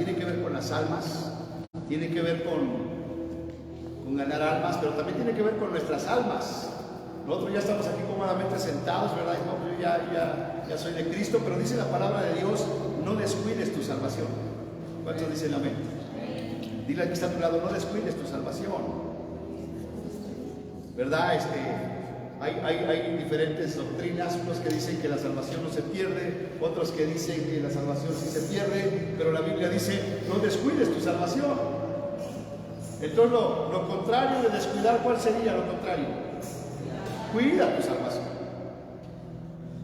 tiene que ver con las almas, tiene que ver con ganar almas, pero también tiene que ver con nuestras almas. Nosotros ya estamos aquí cómodamente sentados, ¿verdad? No, yo ya soy de Cristo, pero dice la palabra de Dios, no descuides tu salvación. ¿Cuántos dicen amén? Dile al que está a tu lado, no descuides tu salvación. ¿Verdad? Hay diferentes doctrinas, unos que dicen que la salvación no se pierde, otros que dicen que la salvación sí se pierde, pero la Biblia dice, no descuides tu salvación. Entonces lo contrario de descuidar, ¿cuál sería lo contrario? Cuida tu salvación.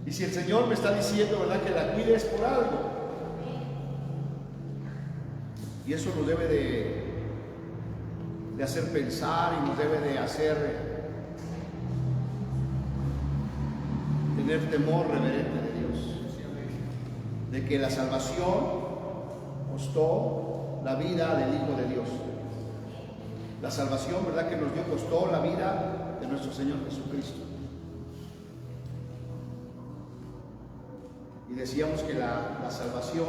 Y si el Señor me está diciendo, ¿verdad?, que la cuides por algo, y eso nos debe de hacer pensar y nos debe de hacer tener temor reverente de Dios, de que la salvación costó la vida del Hijo de Dios. La salvación, ¿verdad?, que nos dio, costó la vida de nuestro Señor Jesucristo. Y decíamos que la salvación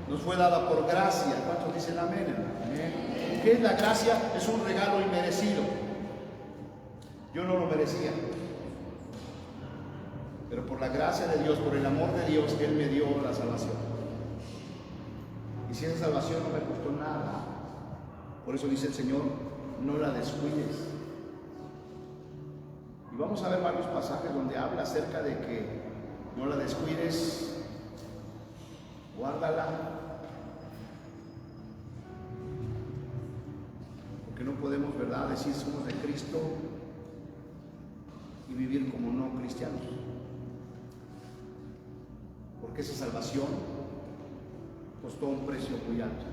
nos fue dada por gracia. ¿Cuántos dicen amén, hermano? ¿Amén? ¿Qué es la gracia? Es un regalo inmerecido. Yo no lo merecía, pero por la gracia de Dios, por el amor de Dios, Él me dio la salvación. Y si esa salvación no me costó nada, por eso dice el Señor, no la descuides. Y vamos a ver varios pasajes donde habla acerca de que no la descuides, guárdala, porque no podemos, ¿verdad?, decir somos de Cristo y vivir como no cristianos, porque esa salvación costó un precio muy alto.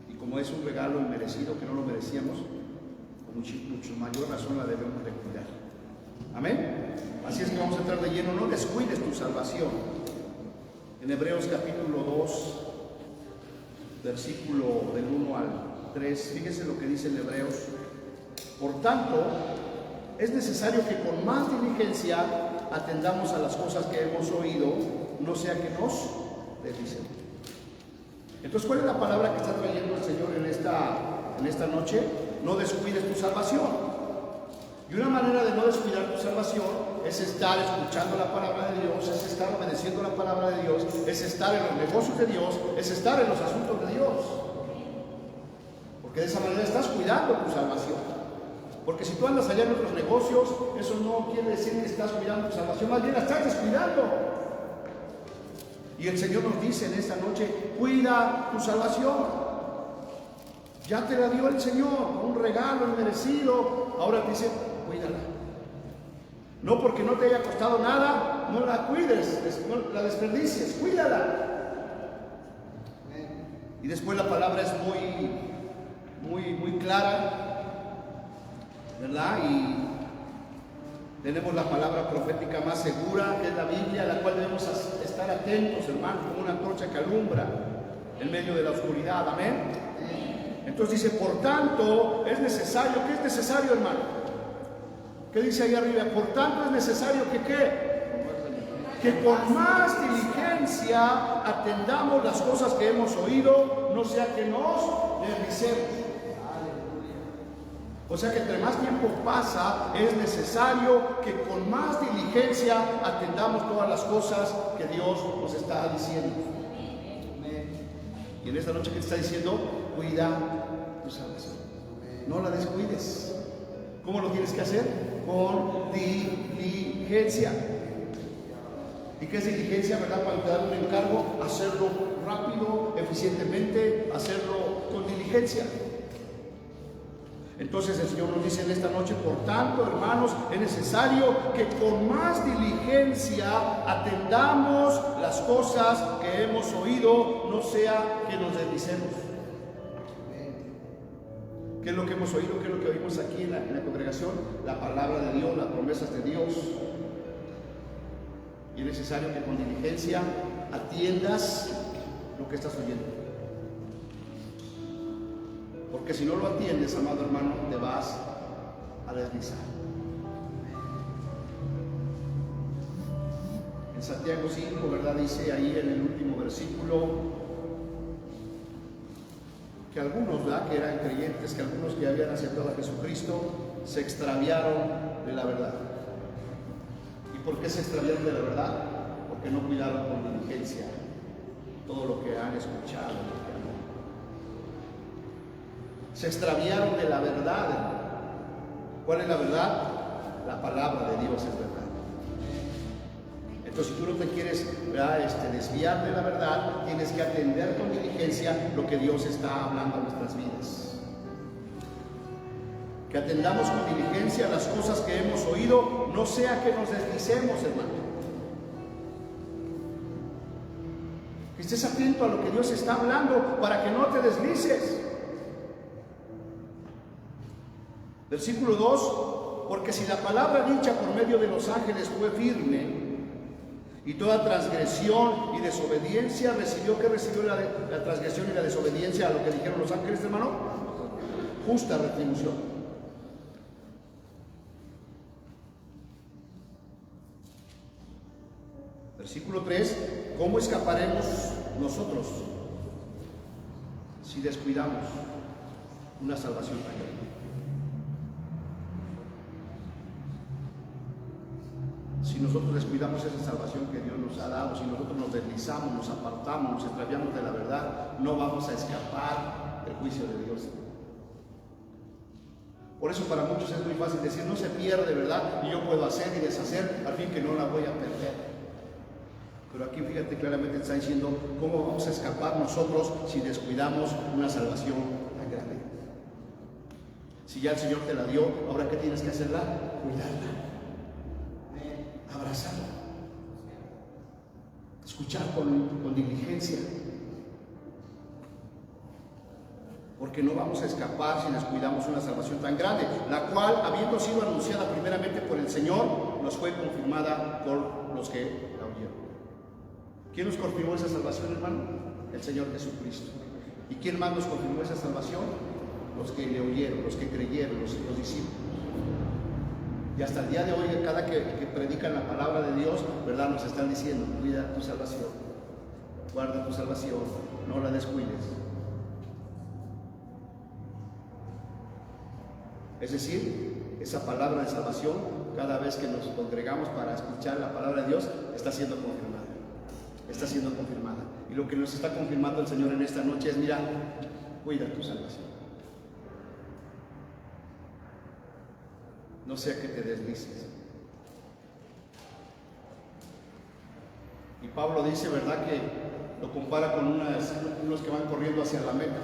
Y como es un regalo inmerecido que no lo merecíamos, con mucho mayor razón la debemos de cuidar. Amén. Así es que vamos a entrar de lleno. No descuides tu salvación. En Hebreos capítulo 2, versículo del 1 al 3, fíjense lo que dice en Hebreos. Por tanto, es necesario que con más diligencia atendamos a las cosas que hemos oído, no sea que nos deslicemos. Entonces, ¿cuál es la palabra que está trayendo el Señor en esta noche? No descuides tu salvación. Y una manera de no descuidar tu salvación es estar escuchando la palabra de Dios, es estar obedeciendo la palabra de Dios, es estar en los negocios de Dios, es estar en los asuntos de Dios. Porque de esa manera estás cuidando tu salvación. Porque si tú andas allá en otros negocios, eso no quiere decir que estás cuidando tu salvación, más bien la estás descuidando. Y el Señor nos dice en esta noche, cuida tu salvación. Ya te la dio el Señor, un regalo inmerecido. Ahora te dice, cuídala. No porque no te haya costado nada, no la cuides, no la desperdicies, cuídala. Y después la palabra es muy clara, ¿verdad? Y tenemos la palabra profética más segura, que es la Biblia, a la cual debemos estar atentos, hermanos, como una antorcha que alumbra en medio de la oscuridad. Amén. Entonces dice, por tanto, es necesario. ¿Qué es necesario, hermano? ¿Qué dice ahí arriba? Por tanto, es necesario que ¿qué? Que con más diligencia atendamos las cosas que hemos oído, no sea que nos deslicemos. O sea que entre más tiempo pasa, es necesario que con más diligencia atendamos todas las cosas que Dios nos está diciendo. Y en esta noche que te está diciendo, cuida tu salvación. No la descuides. ¿Cómo lo tienes que hacer? Con diligencia. ¿Y qué es diligencia, verdad? Para te dar un encargo, hacerlo rápido, eficientemente, hacerlo con diligencia. Entonces el Señor nos dice en esta noche, por tanto, hermanos, es necesario que con más diligencia atendamos las cosas que hemos oído, no sea que nos deslicemos. ¿Qué es lo que hemos oído? ¿Qué es lo que oímos aquí en la congregación? La palabra de Dios, las promesas de Dios. Y es necesario que con diligencia atiendas lo que estás oyendo. Porque si no lo atiendes, amado hermano, te vas a deslizar. En Santiago 5, ¿verdad? Dice ahí en el último versículo que algunos, ¿verdad?, que eran creyentes, que algunos que habían aceptado a Jesucristo se extraviaron de la verdad. ¿Y por qué se extraviaron de la verdad? Porque no cuidaron con diligencia todo lo que han escuchado. Se extraviaron de la verdad. ¿Cuál es la verdad? La palabra de Dios es verdad. Entonces, si tú no te quieres desviar de la verdad, tienes que atender con diligencia lo que Dios está hablando a nuestras vidas. Que atendamos con diligencia las cosas que hemos oído, no sea que nos deslicemos, hermano. Que estés atento a lo que Dios está hablando para que no te deslices. Versículo 2: porque si la palabra dicha por medio de los ángeles fue firme, y toda transgresión y desobediencia recibió la transgresión y la desobediencia a lo que dijeron los ángeles, hermano, justa retribución. Versículo 3: ¿cómo escaparemos nosotros si descuidamos una salvación tan grande? Si nosotros descuidamos esa salvación que Dios nos ha dado, si nosotros nos deslizamos, nos apartamos, nos extraviamos de la verdad, no vamos a escapar del juicio de Dios. Por eso para muchos es muy fácil decir, no se pierde, ¿verdad? Y yo puedo hacer y deshacer, al fin que no la voy a perder. Pero aquí fíjate claramente está diciendo, ¿cómo vamos a escapar nosotros si descuidamos una salvación tan grande? Si ya el Señor te la dio, ¿ahora qué tienes que hacerla? Cuidarla. Abrazarla, escuchar con diligencia, porque no vamos a escapar si descuidamos una salvación tan grande, la cual, habiendo sido anunciada primeramente por el Señor, nos fue confirmada por los que la oyeron. ¿Quién nos confirmó esa salvación, hermano? El Señor Jesucristo. ¿Y quién más nos confirmó esa salvación? Los que le oyeron, los que creyeron, los discípulos. Y hasta el día de hoy, cada que predican la palabra de Dios, ¿verdad?, nos están diciendo, cuida tu salvación, guarda tu salvación, no la descuides. Es decir, esa palabra de salvación, cada vez que nos congregamos para escuchar la palabra de Dios, está siendo confirmada. Está siendo confirmada. Y lo que nos está confirmando el Señor en esta noche es, mira, cuida tu salvación. No sea que te deslices. Y Pablo dice, ¿verdad?, que lo compara con unos que van corriendo hacia la meta.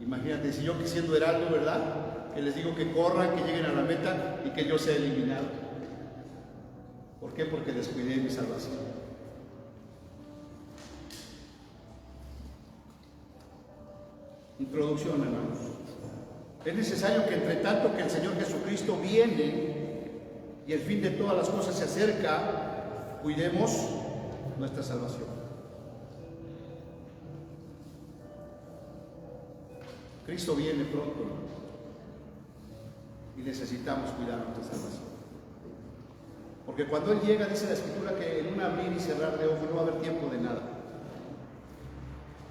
Imagínate, si yo siendo heraldo, ¿verdad?, que les digo que corran, que lleguen a la meta y que yo sea eliminado. ¿Por qué? Porque descuidé mi salvación. Introducción, hermanos. Es necesario que entre tanto que el Señor Jesucristo viene y el fin de todas las cosas se acerca, cuidemos nuestra salvación. Cristo viene pronto y necesitamos cuidar nuestra salvación. Porque cuando Él llega, dice la Escritura que en un abrir y cerrar de ojos no va a haber tiempo de nada.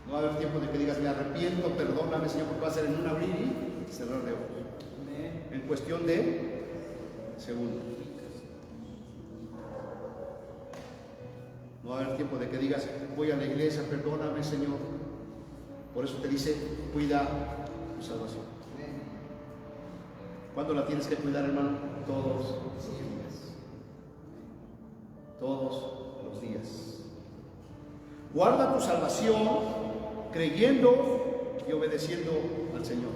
No va a haber tiempo de que digas, me arrepiento, perdóname, Señor, porque va a ser en un abrir y cerrar de ojos. En cuestión de segundos. No va a haber tiempo de que digas, voy a la iglesia, perdóname, Señor. Por eso te dice, cuida tu salvación. ¿Cuándo la tienes que cuidar, hermano? Todos los días. Todos los días. Guarda tu salvación creyendo y obedeciendo al Señor.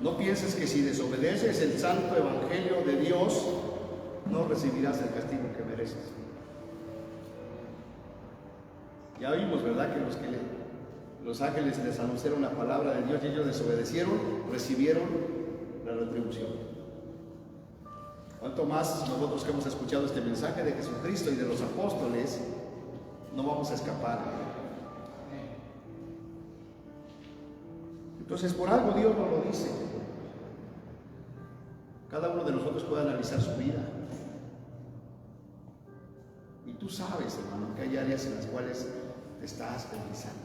No pienses que si desobedeces el santo evangelio de Dios, no recibirás el castigo que mereces. Ya vimos, ¿verdad?, que los ángeles les anunciaron la palabra de Dios y ellos desobedecieron, recibieron la retribución. ¿Cuánto más nosotros que hemos escuchado este mensaje de Jesucristo y de los apóstoles, no vamos a escapar? Entonces, por algo Dios nos lo dice. Cada uno de nosotros puede analizar su vida. Y tú sabes, hermano, que hay áreas en las cuales te estás deslizando.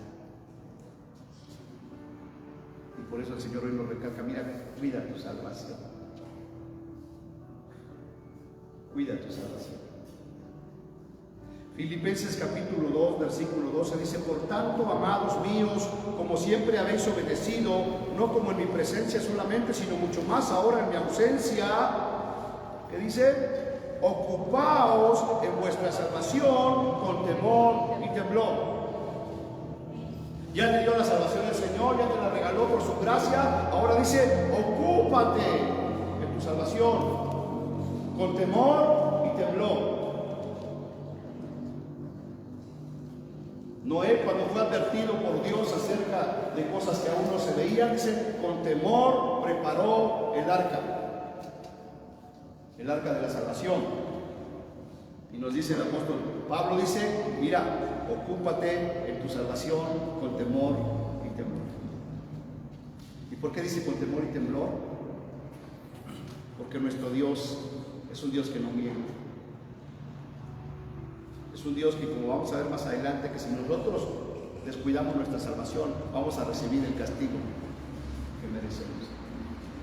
Y por eso el Señor hoy nos recalca, mira, cuida tu salvación. Cuida tu salvación. Filipenses capítulo 2, versículo 12 dice: por tanto, amados míos, como siempre habéis obedecido, no como en mi presencia solamente, sino mucho más ahora en mi ausencia, ¿qué dice? Ocupaos en vuestra salvación con temor y temblor. Ya te dio la salvación el Señor, ya te la regaló por su gracia. Ahora dice: ocúpate en tu salvación con temor y temblor. Noé, cuando fue advertido por Dios acerca de cosas que aún no se veían, dice: con temor preparó el arca de la salvación. Y nos dice el apóstol Pablo, dice: mira, ocúpate en tu salvación con temor y temblor. ¿Y por qué dice con temor y temblor? Porque nuestro Dios es un Dios que no miente. Es un Dios que, como vamos a ver más adelante, que si nosotros descuidamos nuestra salvación, vamos a recibir el castigo que merecemos.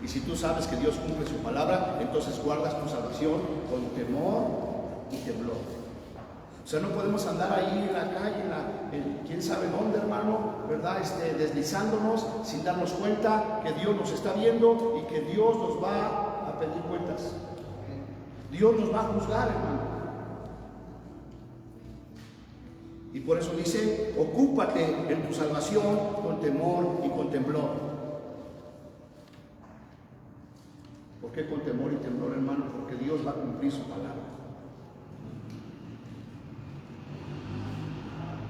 Y si tú sabes que Dios cumple su palabra, entonces guardas tu salvación con temor y temblor. O sea, no podemos andar ahí en la calle, en quién sabe dónde, hermano, ¿verdad? Deslizándonos sin darnos cuenta que Dios nos está viendo y que Dios nos va a pedir cuentas. Dios nos va a juzgar, hermano. Y por eso dice: ocúpate en tu salvación con temor y con temblor. ¿Por qué con temor y temblor, hermano? Porque Dios va a cumplir su palabra.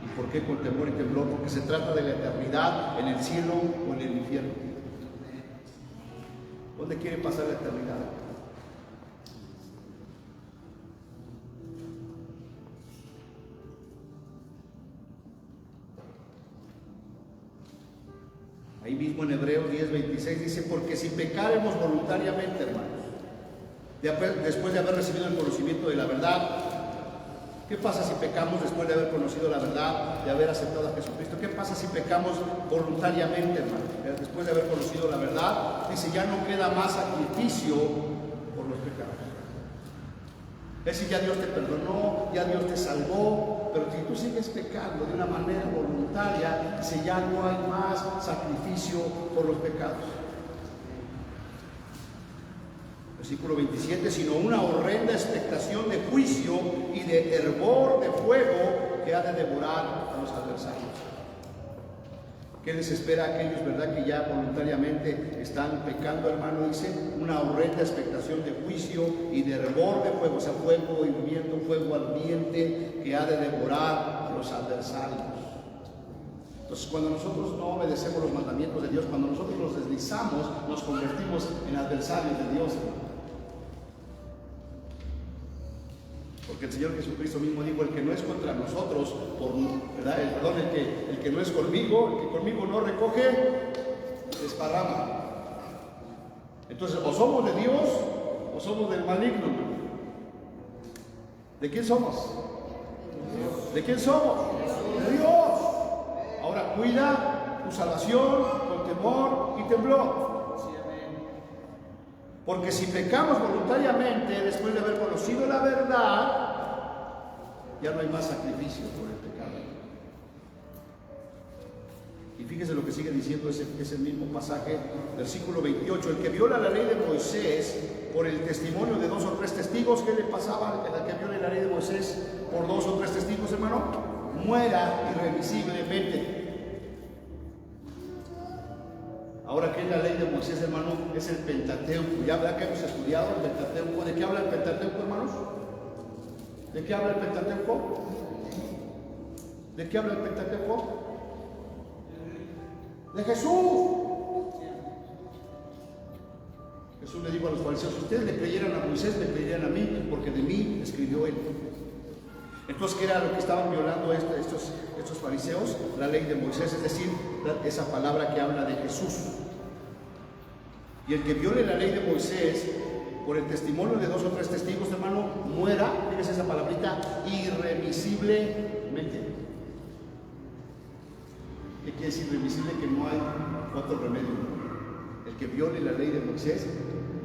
¿Y por qué con temor y temblor? Porque se trata de la eternidad en el cielo o en el infierno. ¿Dónde quiere pasar la eternidad? Ahí mismo en Hebreos 10:26 dice: porque si pecaremos voluntariamente, hermanos, después de haber recibido el conocimiento de la verdad. ¿Qué pasa si pecamos después de haber conocido la verdad, de haber aceptado a Jesucristo? ¿Qué pasa si pecamos voluntariamente, hermano? Después de haber conocido la verdad, dice: ya no queda más sacrificio por los pecados. Es decir, ya Dios te perdonó, ya Dios te salvó, pero si tú sigues pecando de una manera voluntaria, dice: ya no hay más sacrificio por los pecados. Versículo 27, sino una horrenda expectación de juicio y de hervor de fuego que ha de devorar a los adversarios. ¿Qué les espera a aquellos, verdad, que ya voluntariamente están pecando, hermano? Dice: una horrenda expectación de juicio y de hervor de fuego, o sea, fuego hirviendo, fuego ardiente que ha de devorar a los adversarios. Entonces, cuando nosotros no obedecemos los mandamientos de Dios, cuando nosotros nos deslizamos, nos convertimos en adversarios de Dios, hermano. Porque el Señor Jesucristo mismo dijo: el que no es contra nosotros, ¿verdad? El que no es conmigo, el que conmigo no recoge, desparrama. Entonces, o somos de Dios o somos del maligno. ¿De quién somos? ¿De quién somos? De Dios. Ahora cuida tu salvación con temor y temblor. Porque si pecamos voluntariamente después de haber conocido la verdad, ya no hay más sacrificio por el pecado. Y fíjese lo que sigue diciendo ese mismo pasaje, versículo 28. El que viola la ley de Moisés por el testimonio de 2 o 3 testigos, ¿qué le pasaba a la que viole la ley de Moisés por 2 o 3 testigos, hermano? Muera irremisiblemente. Ahora, ¿qué es la ley de Moisés, hermano? Es el Pentateuco. Ya verdad que hemos estudiado el Pentateuco. ¿De qué habla el Pentateuco, hermanos? ¿De qué habla el Pentateuco? ¿De qué habla el Pentateuco? De Jesús. Jesús le dijo a los fariseos: si ustedes le creyeran a Moisés, me creyeran a mí, porque de mí escribió él. Entonces, ¿qué era lo que estaban violando estos fariseos? La ley de Moisés, es decir, esa palabra que habla de Jesús. Y el que viole la ley de Moisés por el testimonio de 2 o 3 testigos, hermano, muera, fíjese esa palabrita, irremisiblemente. ¿Qué quiere decir irremisible? Que no hay otro remedio. El que viole la ley de Moisés,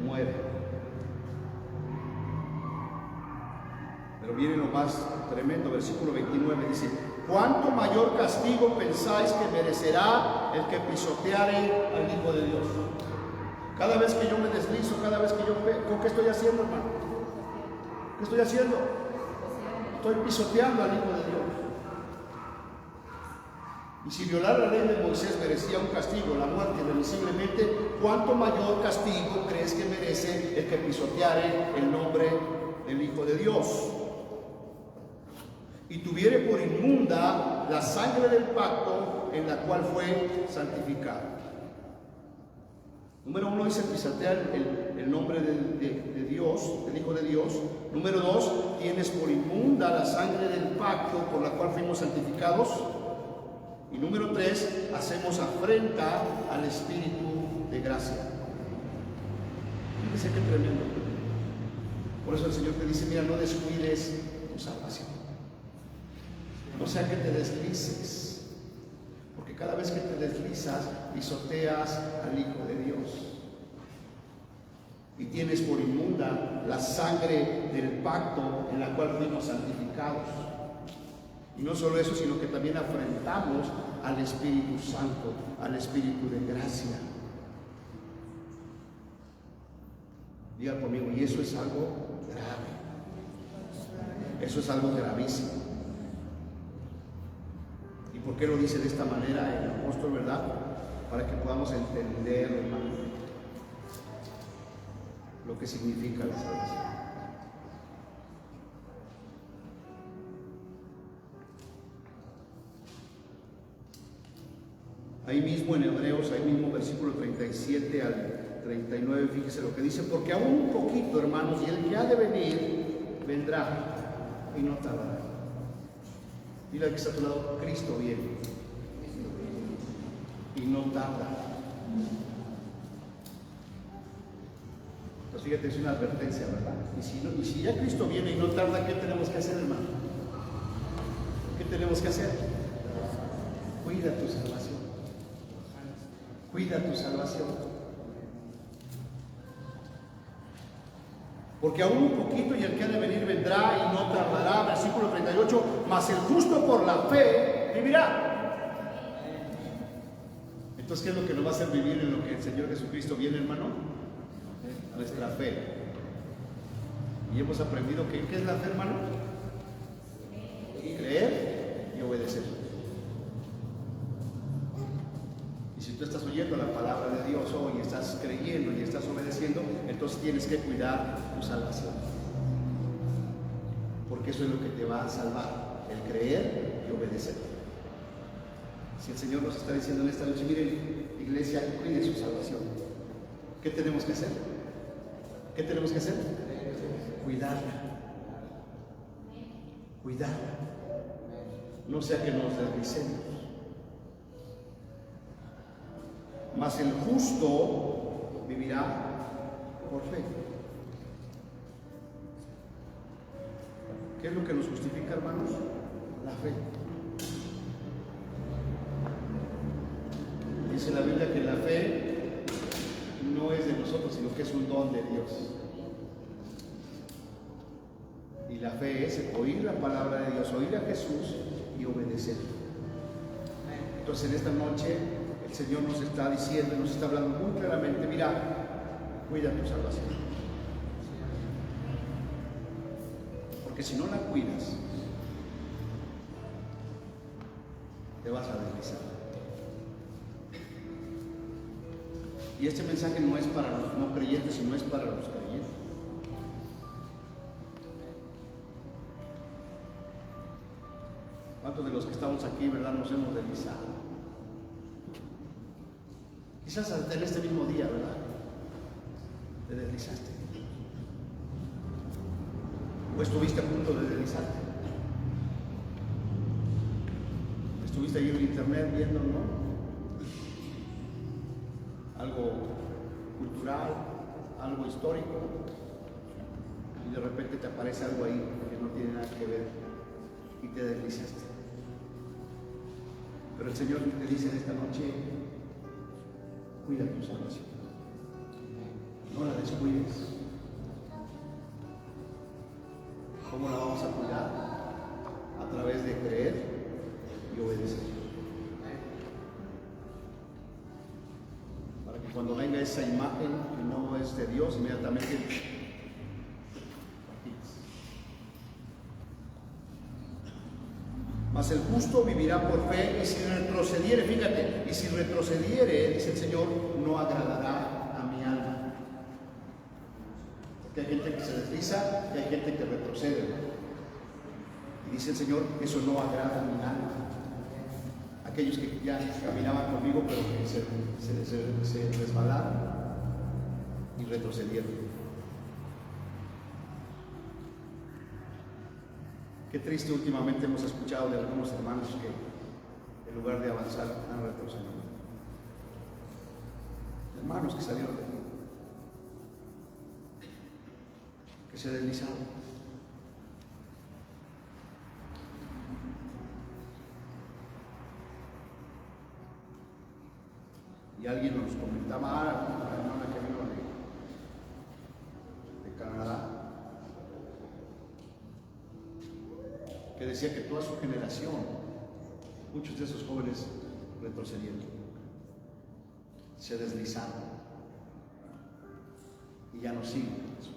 muere. Pero viene lo más tremendo, versículo 29, dice: ¿cuánto mayor castigo pensáis que merecerá el que pisoteare al Hijo de Dios? Cada vez que yo me deslizo, cada vez que yo peco, ¿qué estoy haciendo, hermano? ¿Qué estoy haciendo? Estoy pisoteando al Hijo de Dios. Y si violar la ley de Moisés merecía un castigo, la muerte irremisiblemente, ¿cuánto mayor castigo crees que merece el que pisoteare el nombre del Hijo de Dios? Y tuviere por inmunda la sangre del pacto en la cual fue santificado. Número 1 dice pisotear el nombre de Dios, del Hijo de Dios. Número 2, tienes por inmunda la sangre del pacto por la cual fuimos santificados. Y número 3, hacemos afrenta al Espíritu de gracia. Fíjense qué tremendo. Por eso el Señor te dice: mira, no descuides tu salvación. No sea que te deslices, porque cada vez que te deslizas, pisoteas al Hijo de Dios. Y tienes por inmunda la sangre del pacto en la cual fuimos santificados. Y no solo eso, sino que también afrentamos al Espíritu Santo, al Espíritu de gracia. Diga conmigo, y eso es algo grave. Eso es algo gravísimo. ¿Y por qué lo dice de esta manera el apóstol, verdad? Para que podamos entender, hermano, lo que significa la salvación. Ahí mismo en Hebreos, ahí mismo versículo 37 al 39, fíjese lo que dice: porque aún un poquito, hermanos, y el que ha de venir, vendrá y no tardará. Dile al que está a tu lado: Cristo viene y no tarda. Entonces fíjate, es una advertencia, ¿verdad? Y si ya Cristo viene y no tarda, ¿qué tenemos que hacer, hermano? ¿Qué tenemos que hacer? Cuida tu salvación. Cuida tu salvación. Porque aún un poquito y el que ha de venir vendrá y no tardará. Versículo 38, mas el justo por la fe vivirá. Entonces, ¿qué es lo que nos va a hacer vivir en lo que el Señor Jesucristo viene, hermano? Nuestra fe. Y hemos aprendido que ¿qué es la fe, hermano? Creer y obedecer. Y si tú estás oyendo la palabra de Dios hoy, y estás creyendo y estás obedeciendo, entonces tienes que cuidar tu salvación. Porque eso es lo que te va a salvar, el creer y obedecer. Si el Señor nos está diciendo en esta noche: miren, iglesia, cuide su salvación, ¿qué tenemos que hacer? ¿Qué tenemos que hacer? Cuidarla. Cuidarla. No sea que nos deslicemos. Mas el justo vivirá por fe. ¿Qué es lo que nos justifica, hermanos? La fe. Dice la Biblia que la fe no es de nosotros, sino que es un don de Dios. Y la fe es oír la palabra de Dios, oír a Jesús y obedecer. Entonces en esta noche el Señor nos está diciendo, nos está hablando muy claramente: mira, cuida tu salvación. Porque si no la cuidas, te vas a deslizar. Y este mensaje no es para los no creyentes, sino es para los creyentes. ¿Cuántos de los que estamos aquí, verdad, nos hemos deslizado? Quizás hasta en este mismo día, ¿verdad? Te deslizaste. O estuviste a punto de deslizarte. Estuviste ahí en internet viendo, ¿no? Algo cultural, algo histórico, y de repente te aparece algo ahí que no tiene nada que ver y te deslizaste. Pero el Señor te dice en esta noche: cuida tu salvación, no la descuides. ¿Cómo la vamos a cuidar? A través de creer y obedecer, para que cuando venga esa imagen que no es de Dios, inmediatamente partidas. Mas el justo vivirá por fe, y si retrocediere, fíjate, y si retrocediere, dice el Señor, no agradará a mi alma. Porque hay gente que se desliza y hay gente que retrocede. Y dice el Señor, eso no agrada a mi alma. Aquellos que ya caminaban conmigo, pero que se resbalaron y retrocedieron. Qué triste últimamente hemos escuchado de algunos hermanos que en lugar de avanzar han retrocedido. Hermanos que salieron de aquí, que se deslizaron. Y alguien nos comentaba, una hermana que vino de Canadá, que decía que toda su generación, muchos de esos jóvenes retrocedieron, se deslizaron y ya no siguen a Jesús.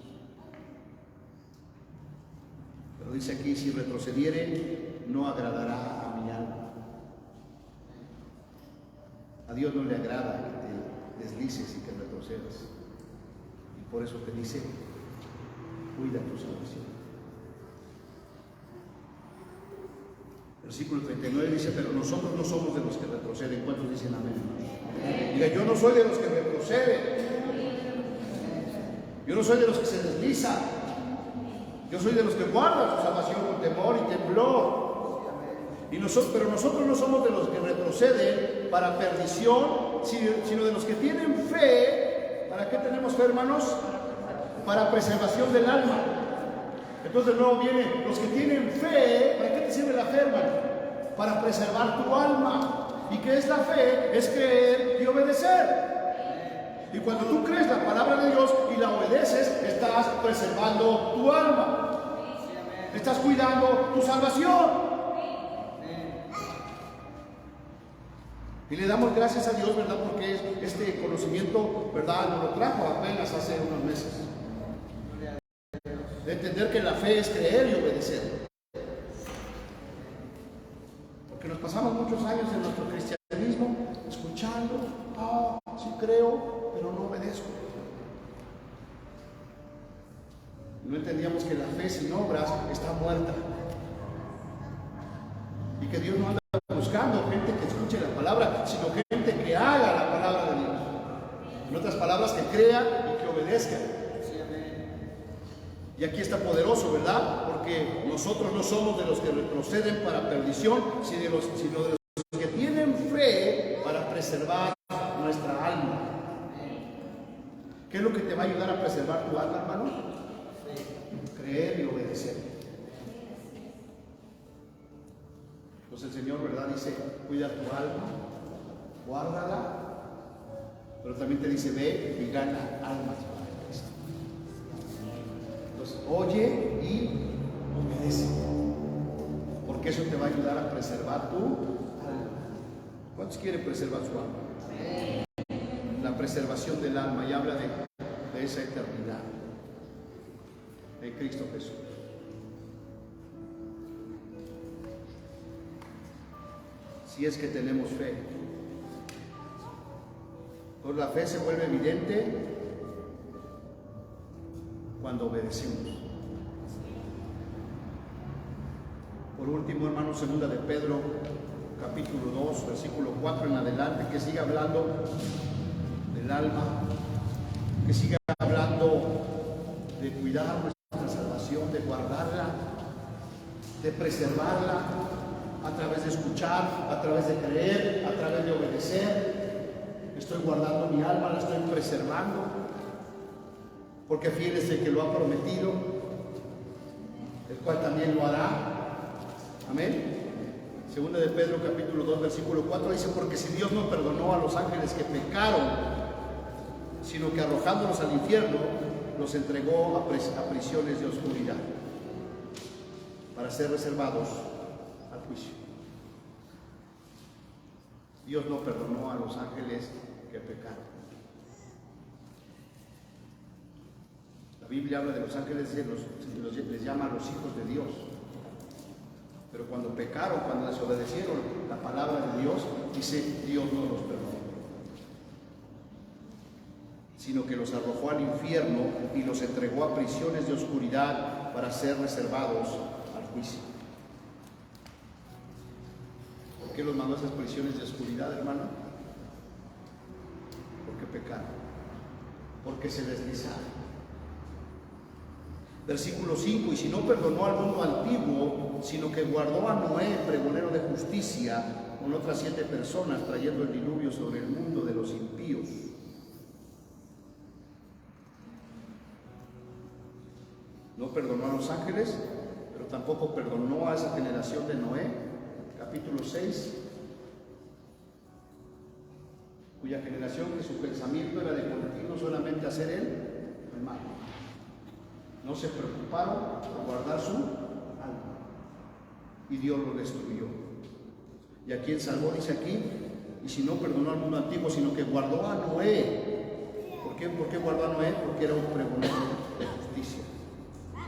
Pero dice aquí, si retrocediere, no agradará a mi alma. A Dios no le agrada que te deslices y que retrocedas. Y por eso te dice, cuida tu salvación. Versículo 39 dice, pero nosotros no somos de los que retroceden. ¿Cuántos dicen amén? Diga, yo no soy de los que retroceden. Yo no soy de los que se deslizan. Yo soy de los que guardan su salvación con temor y temblor. Pero nosotros no somos de los que retroceden para perdición, sino de los que tienen fe. ¿Para qué tenemos fe, hermanos? Para preservación del alma. Entonces luego viene los que tienen fe. ¿Para qué te sirve la fe, hermano? Para preservar tu alma. ¿Y qué es la fe? Es creer y obedecer. Y cuando tú crees la palabra de Dios y la obedeces, estás preservando tu alma. Estás cuidando tu salvación. Y le damos gracias a Dios, ¿verdad? Porque este conocimiento, ¿verdad? Nos lo trajo apenas hace unos meses. De entender que la fe es creer y obedecer. Porque nos pasamos muchos años en nuestro cristianismo escuchando, sí creo, pero no obedezco. No entendíamos que la fe sin obras está muerta. Y que Dios no anda buscando gente que escuche la palabra, sino gente que haga la palabra de Dios. En otras palabras, que crea y que obedezca. Y aquí está poderoso, ¿verdad? Porque nosotros no somos de los que retroceden para perdición, sino de los que tienen fe para preservar nuestra alma. ¿Qué es lo que te va a ayudar a preservar tu alma, hermano? Creer y obedecer. Entonces el Señor, ¿verdad? Dice, cuida tu alma, guárdala, pero también te dice, ve y gana almas para Cristo. Entonces, oye y obedece, porque eso te va a ayudar a preservar tu alma. ¿Cuántos quieren preservar su alma? La preservación del alma, y habla de esa eternidad en Cristo Jesús. Si es que tenemos fe. Pues la fe se vuelve evidente cuando obedecemos. Por último, hermano, segunda de Pedro, capítulo 2, versículo 4 en adelante, que sigue hablando del alma, que sigue hablando de cuidar nuestra salvación, de guardarla, de preservarla, a través de escuchar, a través de creer, a través de obedecer. Estoy guardando mi alma, la estoy preservando, porque fiel es el que lo ha prometido. el cual también lo hará. Amén. Segunda de Pedro capítulo 2 versículo 4 dice: porque si Dios no perdonó a los ángeles que pecaron, sino que arrojándolos al infierno, los entregó a prisiones de oscuridad, para ser reservados al juicio. Dios no perdonó a los ángeles que pecaron. La Biblia habla de los ángeles, les llama a los hijos de Dios. Pero cuando pecaron, cuando desobedecieron la palabra de Dios, dice: Dios no los perdonó, sino que los arrojó al infierno y los entregó a prisiones de oscuridad para ser reservados al juicio. ¿Por qué los mandó a esas prisiones de oscuridad, hermano? Porque pecaron, porque se deslizaron. Versículo 5: y si no perdonó al mundo antiguo, sino que guardó a Noé, pregonero de justicia, con otras 7 personas, trayendo el diluvio sobre el mundo de los impíos. No perdonó a los ángeles, pero tampoco perdonó a esa generación de Noé, capítulo 6, cuya generación, que su pensamiento era de continuo solamente hacer el mal. No se preocuparon por guardar su alma, y Dios lo destruyó. ¿Y a quién salvó? Dice aquí: y si no perdonó al mundo antiguo, sino que guardó a Noé. ¿Por qué guardó a Noé? Porque era un pregonero de justicia,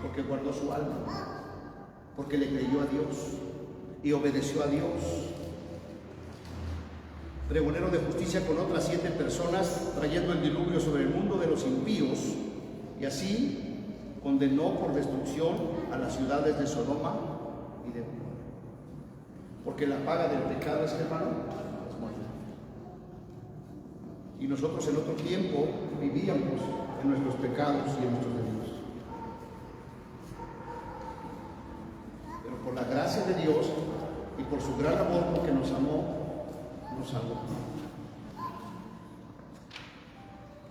porque guardó su alma, porque le creyó a Dios y obedeció a Dios. Pregonero de justicia con otras 7 personas, trayendo el diluvio sobre el mundo de los impíos, y así condenó por destrucción a las ciudades de Sodoma y de Gomorra. Porque la paga del pecado es, hermano, es muerte. Y nosotros en otro tiempo vivíamos en nuestros pecados y en nuestros delitos. Pero por la gracia de Dios y por su gran amor, porque nos amó, nos salvó.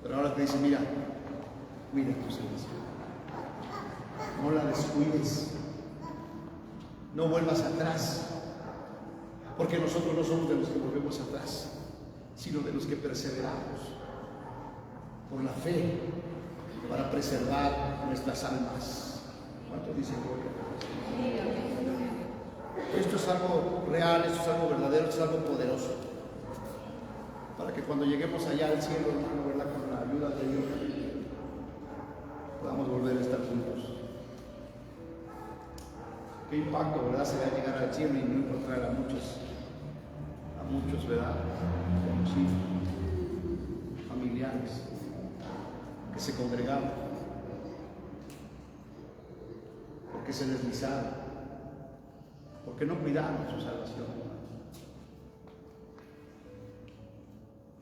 Pero ahora te dice: mira, cuida tu salvación. No la descuides, no vuelvas atrás, porque nosotros no somos de los que volvemos atrás, sino de los que perseveramos por la fe para preservar nuestras almas. ¿Cuánto dicen gloria? Esto es algo real, esto es algo verdadero, esto es algo poderoso, para que cuando lleguemos allá al cielo, hermano, ¿verdad?, con la ayuda de Dios, podamos volver a estar juntos. Qué impacto, ¿verdad?, será llegar al cielo y no encontrar a muchos, ¿verdad?, conocidos, familiares, que se congregaron, porque se deslizaron, porque no cuidaron su salvación.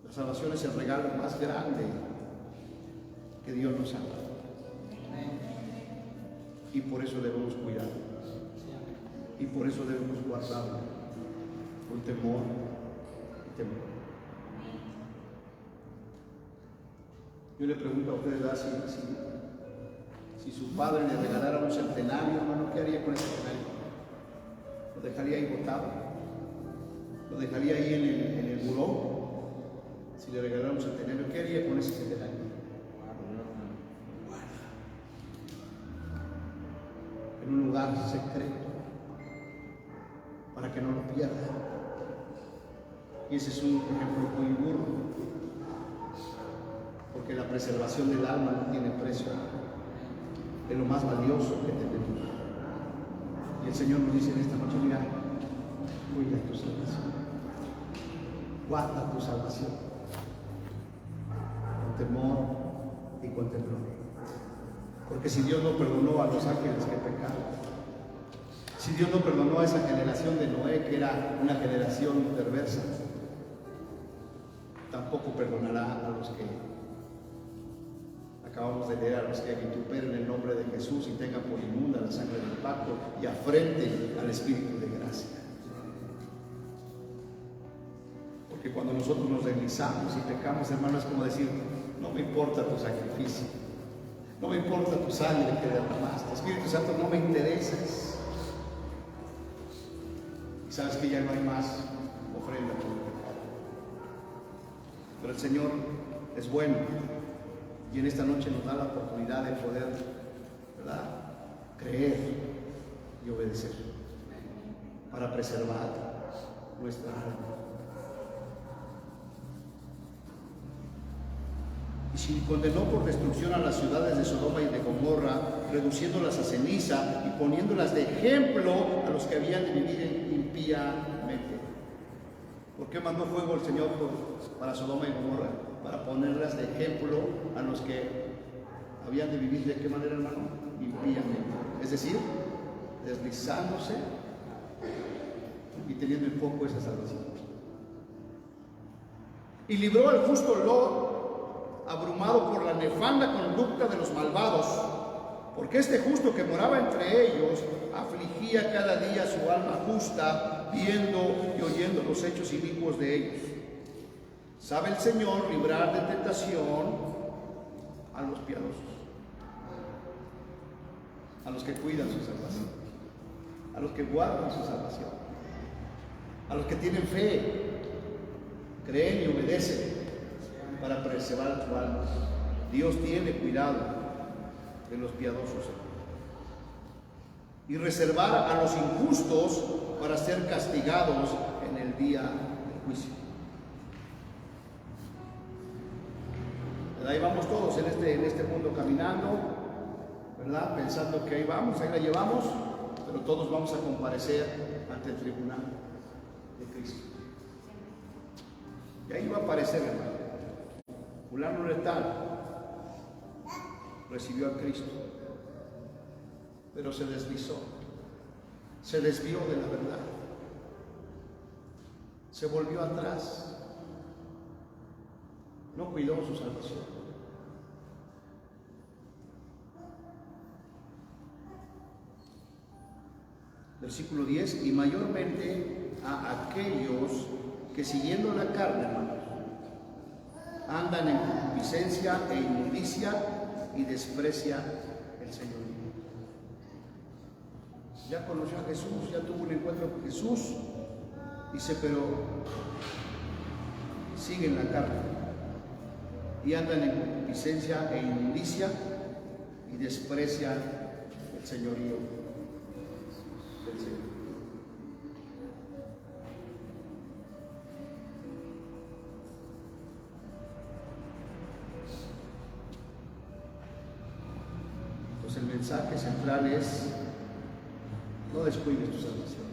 La salvación es el regalo más grande que Dios nos ha dado, y por eso debemos cuidarlo. Y por eso debemos guardarlo con temor y temor. Yo le pregunto a ustedes, ¿verdad?, si su padre le regalara un centenario, hermano, ¿qué haría con ese centenario? ¿Lo dejaría ahí botado? ¿Lo dejaría ahí en el buró? Si le regalara un centenario, ¿qué haría con ese centenario? Guarda. En un lugar secreto, para que no lo pierda. Y ese es un ejemplo muy burdo, porque la preservación del alma no tiene precio, es lo más valioso que tenemos. Y el Señor nos dice en esta noche: mira, cuida tu salvación, guarda tu salvación, con temor y con temblor. Porque si Dios no perdonó a los ángeles que pecaron, si Dios no perdonó a esa generación de Noé, que era una generación perversa, tampoco perdonará a los que acabamos de leer, a los que vituperen el nombre de Jesús y tengan por inmunda la sangre del pacto y afrenten al Espíritu de gracia. Porque cuando nosotros nos deslizamos y pecamos, hermanos, es como decir: no me importa tu sacrificio, No me importa tu sangre que derramaste. Espíritu Santo, no me interesas. Y sabes que ya no hay más ofrenda por el pecado. Pero el Señor es bueno. Y en esta noche nos da la oportunidad de poder, ¿verdad?, creer y obedecer para preservar nuestra alma. Y si condenó por destrucción a las ciudades de Sodoma y de Gomorra, reduciéndolas a ceniza y poniéndolas de ejemplo a los que habían de vivir impíamente. ¿Por qué mandó fuego el Señor para Sodoma y Gomorra? Para ponerlas de ejemplo a los que habían de vivir, ¿de qué manera, hermano? Impíamente. Es decir, deslizándose y teniendo en foco esa salvación. Y libró al justo Lot, abrumado por la nefanda conducta de los malvados, porque este justo que moraba entre ellos afligía cada día su alma justa, viendo y oyendo los hechos inicuos de ellos. Sabe el Señor librar de tentación a los piadosos, a los que cuidan su salvación, a los que guardan su salvación, a los que tienen fe, creen y obedecen para preservar su alma. Dios tiene cuidado de los piadosos y reservar a los injustos para ser castigados en el día del juicio. Ahí vamos todos en este mundo caminando, ¿verdad? Pensando que ahí vamos, ahí la llevamos, pero todos vamos a comparecer ante el tribunal de Cristo. Y ahí va a aparecer, hermano, fulano de tal recibió a Cristo, pero se deslizó, se desvió de la verdad, se volvió atrás, no cuidó su salvación. Versículo 10, y mayormente a aquellos que siguiendo la carne, hermanos, andan en concupiscencia e inmundicia y desprecia el Señor. Ya conoció a Jesús, ya tuvo un encuentro con Jesús, dice, pero siguen la carne y andan en concupiscencia e inmundicia y desprecian el señorío del Señor. Entonces el mensaje central es: no descuides tu salvación.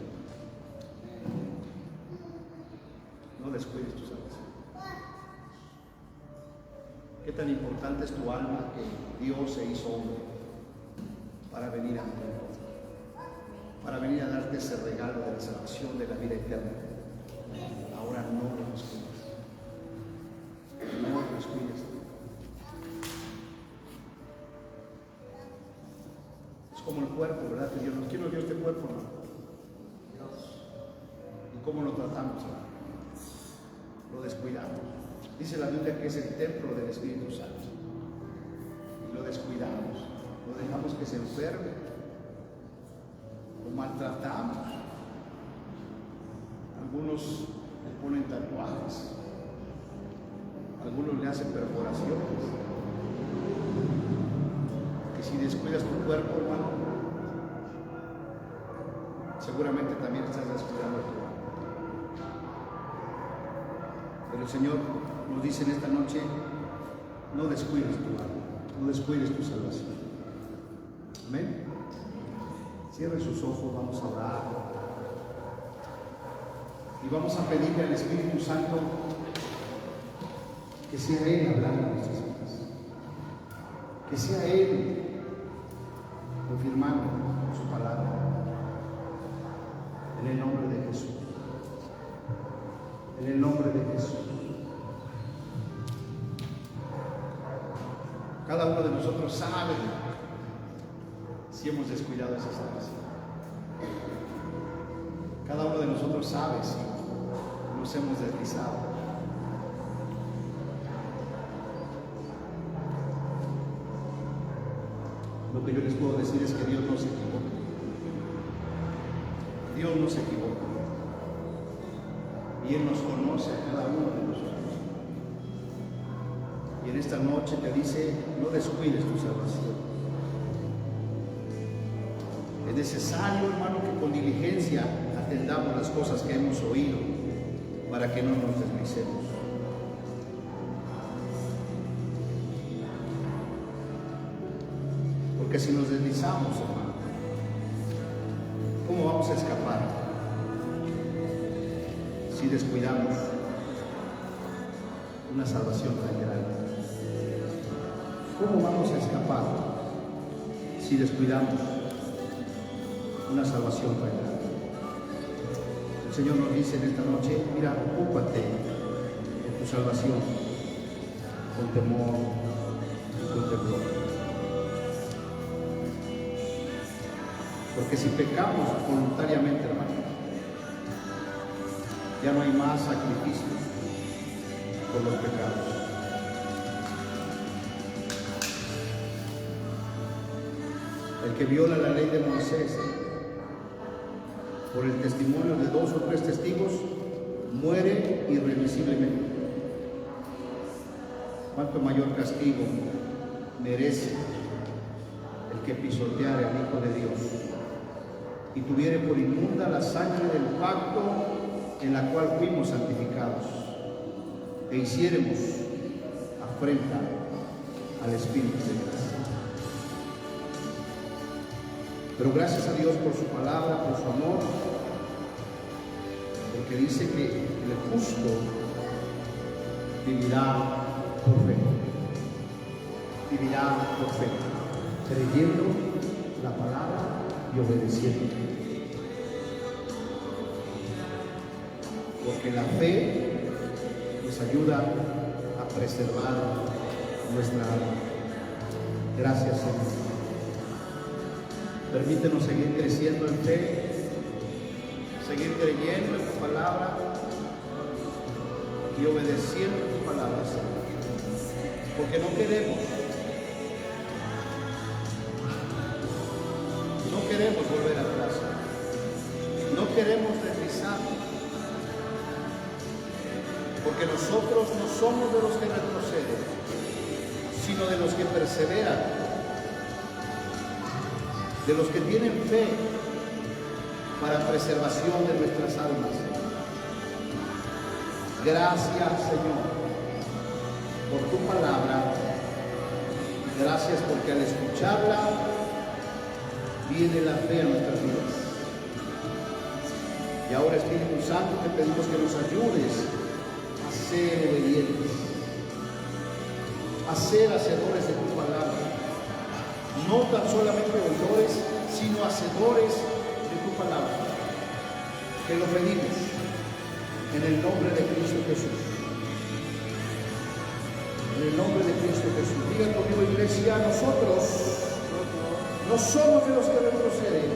No descuides tu salvación. Qué tan importante es tu alma que Dios se hizo hombre para venir a ti, para venir a darte ese regalo de la salvación, de la vida eterna. Ahora no lo descuides. No lo descuides. Es como el cuerpo, ¿verdad? Que Dios, ¿quién nos dio este cuerpo? No? Dios. ¿Y cómo lo tratamos? Lo descuidamos. Dice la Biblia que es el templo del Espíritu Santo. Y lo descuidamos, lo dejamos que se enferme, lo maltratamos. Algunos le ponen tatuajes, algunos le hacen perforaciones. Que si descuidas tu cuerpo, hermano, seguramente también estás descuidando tu alma. Pero el Señor nos dice en esta noche: no descuides tu alma, no descuides tu salvación. Amén. Cierren sus ojos, vamos a orar y vamos a pedirle al Espíritu Santo que sea Él hablando en nuestras vidas, que sea Él confirmando su palabra, en el nombre de Jesús, en el nombre de Jesús. Cada uno de nosotros sabe si hemos descuidado esa salvación. Cada uno de nosotros sabe si nos hemos deslizado. Lo que yo les puedo decir es que Dios no se equivoca. Dios no se equivoca. Y Él nos conoce a cada uno de nosotros. Y en esta noche te dice, no descuides tu salvación. Es necesario, hermano, que con diligencia atendamos las cosas que hemos oído para que no nos deslicemos. Porque si nos deslizamos, hermano, ¿cómo vamos a escapar? Si descuidamos una salvación tan grande. ¿Cómo vamos a escapar si descuidamos una salvación tan grande? El Señor nos dice en esta noche, mira, ocúpate de tu salvación con temor y con temor. Porque si pecamos voluntariamente, hermano, ya no hay más sacrificios por los pecados. El que viola la ley de Moisés por el testimonio de 2 o 3 testigos muere irremisiblemente. ¿Cuánto mayor castigo merece el que pisoteare al Hijo de Dios y tuviere por inmunda la sangre del pacto en la cual fuimos santificados e hiciéremos afrenta al Espíritu de gracia? Pero gracias a Dios por su palabra, por su amor, porque dice que el justo vivirá por fe. Vivirá por fe, creyendo la palabra y obedeciendo. Porque la fe nos ayuda a preservar nuestra alma. Gracias, Señor. Permítenos seguir creciendo en fe, seguir creyendo en tu palabra y obedeciendo tu palabra, Señor. Porque no queremos volver atrás, no queremos deslizarnos, porque nosotros no somos de los que retroceden, sino de los que perseveran, de los que tienen fe para preservación de nuestras almas. Gracias, Señor, por tu palabra. Gracias porque al escucharla viene la fe a nuestras vidas. Y ahora, Espíritu Santo, te pedimos que nos ayudes a ser obedientes, a ser hacedores de tu palabra. No tan solamente oidores, sino hacedores de tu palabra. Que lo pedimos en el nombre de Cristo Jesús. En el nombre de Cristo Jesús. Digan conmigo, iglesia, nosotros no somos de los que retroceden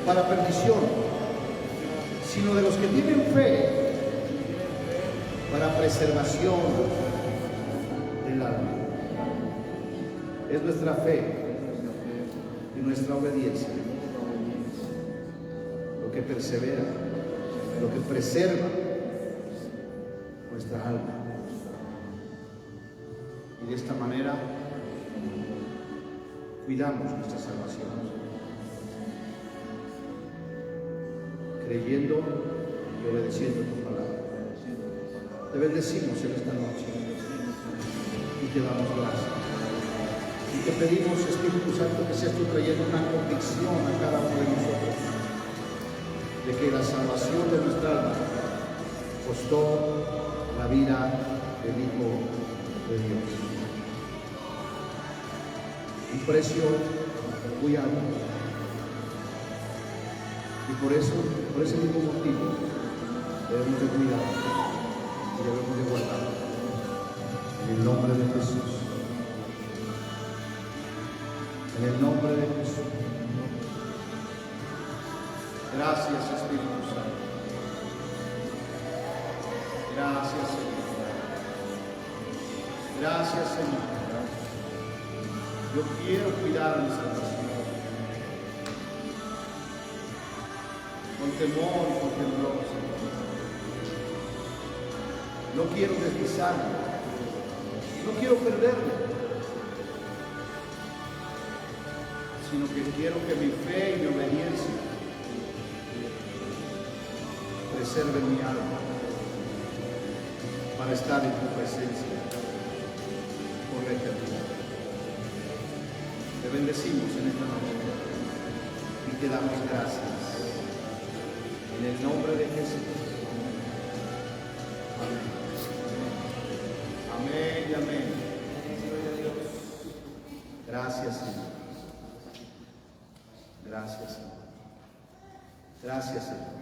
para perdición, sino de los que tienen fe para preservación del alma. Es nuestra fe y nuestra obediencia lo que persevera, lo que preserva nuestra alma. Y de esta manera cuidamos nuestra salvación, creyendo y obedeciendo tu palabra. Te bendecimos en esta noche y te damos gracias. Y te pedimos, Espíritu Santo, que seas tú trayendo una convicción a cada uno de nosotros de que la salvación de nuestra alma costó la vida del Hijo de Dios. Un precio muy alto. Y por ese mismo motivo, debemos de cuidar y debemos de guardar. En el nombre de Jesús. En el nombre de Jesús. Gracias, Espíritu Santo. Gracias, Señor. Gracias, Señor. Yo quiero cuidar mi salvación con temor y con temblor, Señor. No quiero deslizarme, no quiero perderme, sino que quiero que mi fe y mi obediencia preserven mi alma para estar en tu presencia por la eternidad. Te bendecimos en esta noche y te damos gracias. En el nombre de Jesús. Amén. Amén y amén. Gracias, Señor. Gracias, Señor. Gracias, Señor.